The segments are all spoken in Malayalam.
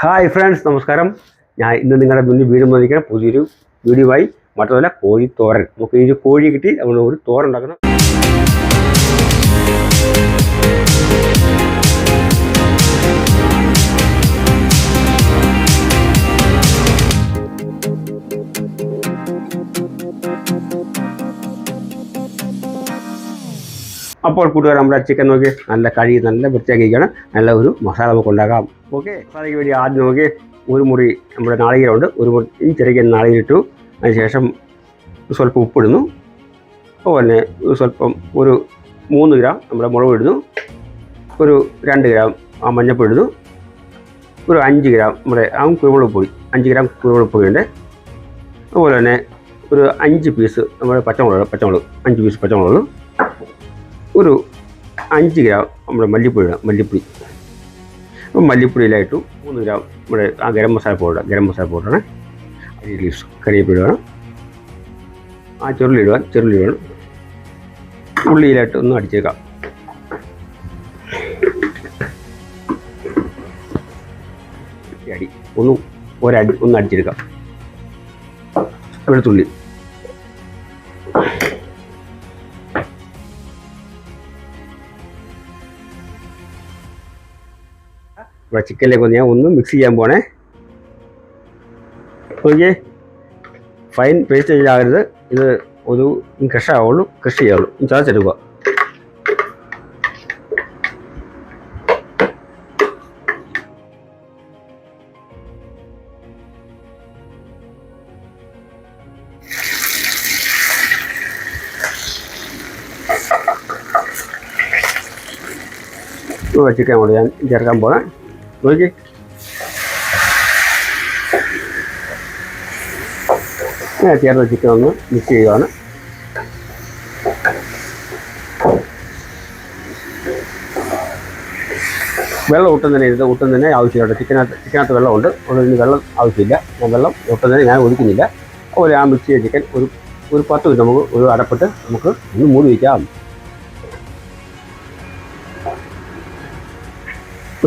ഹായ് ഫ്രണ്ട്സ്, നമസ്കാരം. ഞാൻ ഇന്ന് നിങ്ങളുടെ മുന്നിൽ വീണ്ടും വന്നിരിക്കുന്ന പുതിയൊരു വീഡിയോയുമായി. മാത്രമല്ല, കോഴിത്തോരൻ. നമുക്ക് ഈ കോഴി കിട്ടി നമ്മൾ ഒരു തോരൻ ഉണ്ടാക്കണം. അപ്പോൾ കൂട്ടുകാർ, നമ്മുടെ ചിക്കൻ നോക്കി നല്ല കഴുകി നല്ല വൃത്തിയാക്കിയിരിക്കണം. നല്ല ഒരു മസാല നമുക്ക് ഉണ്ടാക്കാം. ഓക്കെ, മസാലയ്ക്ക് വേണ്ടി ആദ്യം നോക്കി ഒരു മുറി നമ്മുടെ നാളികേരമുണ്ട്. ഒരു മുറി ചെറിയ നാളികേരം ഇട്ടു. അതിനുശേഷം സ്വല്പം ഉപ്പിടുന്നു. അതുപോലെ സ്വല്പം ഒരു 3 ഗ്രാം നമ്മുടെ മുളക് ഇടുന്നു. ഒരു 2 ഗ്രാം മഞ്ഞൾപ്പൊടി ഇടുന്നു. ഒരു 5 ഗ്രാം നമ്മുടെ കുരുമുളക് പൊടി, 5 ഗ്രാം കുരുമുളക് പൊടിയുണ്ട്. അതുപോലെ തന്നെ ഒരു 5 പീസ് നമ്മുടെ പച്ചമുളക് 5 പീസ് പച്ചമുളക്. ഒരു 5 ഗ്രാം നമ്മുടെ മല്ലിപ്പൊടി ഇടാം. അപ്പം മല്ലിപ്പൊടിയിലായിട്ടു 3 ഗ്രാം നമ്മുടെ ഗരം മസാല പൗഡറാണ്. അരി ലീവ്സ് കറിവേപ്പില വേണം. ചെറുള്ളി വേണം. ഉള്ളിയിലായിട്ട് ഒന്ന് അടിച്ചേക്കാം. ഒന്ന് അടിച്ചെടുക്കാം. വെളുത്തുള്ളി, ചിക്കനിലേക്ക് ഞാൻ ഒന്ന് മിക്സ് ചെയ്യാൻ പോണേ. ഓക്കെ, ഫൈൻ പേസ്റ്റ് ആകരുത്. ഇത് ഒരു ക്രഷ് ചെയ്യാവുള്ളൂ. ചതച്ചെടുക്കുക. ചിക്കൻ കൊണ്ട് ഞാൻ ചേർക്കാൻ പോകാം. നോക്കി, ഞാൻ ചേർന്ന ചിക്കൻ ഒന്ന് മിക്സ് ചെയ്യുകയാണ്. വെള്ളം ഒട്ടും തന്നെ ആവശ്യമില്ല. ചിക്കനകത്ത് വെള്ളമുണ്ട്. അതുകൊണ്ട് വെള്ളം ആവശ്യമില്ല. വെള്ളം ഒട്ടും തന്നെ ഞാൻ ഒഴിക്കുന്നില്ല. അതുപോലെ ആ മിക്സ് ചെയ്ത ചിക്കൻ ഒരു 10 മിനിറ്റ് നമുക്ക് ഒരു അടപ്പിട്ട് നമുക്ക് ഒന്ന് മൂടി വയ്ക്കാം.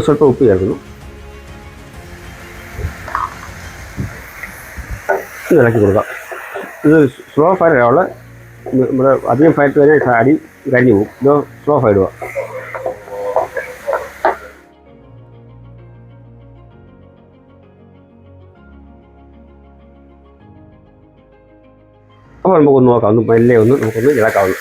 സ്വല്പം ഉപ്പ് ചേർക്കുന്നു. ഇളക്കി കൊടുക്കാം. ഇത് സ്ലോ ഫയർ ആവുള്ള. നമ്മുടെ അധികം ഫയർ തന്നെ അടി കരിഞ്ഞു പോകും. ഇത് സ്ലോ ഫയർ ഇടുക. അപ്പോൾ നമുക്കൊന്ന് നോക്കാം. നമുക്കൊന്ന് ഇളക്കാവുന്നു.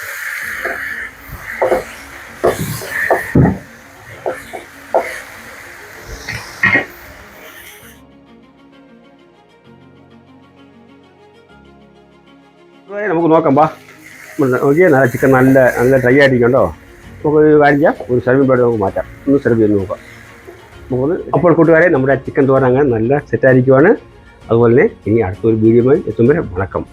നമുക്ക് നോക്കാം. നോക്കിയാൽ നല്ല ചിക്കൻ നല്ല ഡ്രൈ ആയിട്ടിരിക്കണ്ടോ. നമുക്കൊരു കാര്യം ചെയ്യാം. ഒരു സെർവിംഗ് പ്ലേറ്റ് നമുക്ക് മാറ്റാം. ഒന്ന് സെർവ് ചെയ്ത് നോക്കാം. അപ്പോൾ കൂട്ടുകാരെ, നമ്മുടെ ചിക്കൻ തോരൻ അങ്ങനെ നല്ല സെറ്റായിരിക്കുവാണ്. അതുപോലെ തന്നെ ഇനി അടുത്തൊരു വീഡിയോയുമായി എത്തുമ്പോൾ വണക്കം.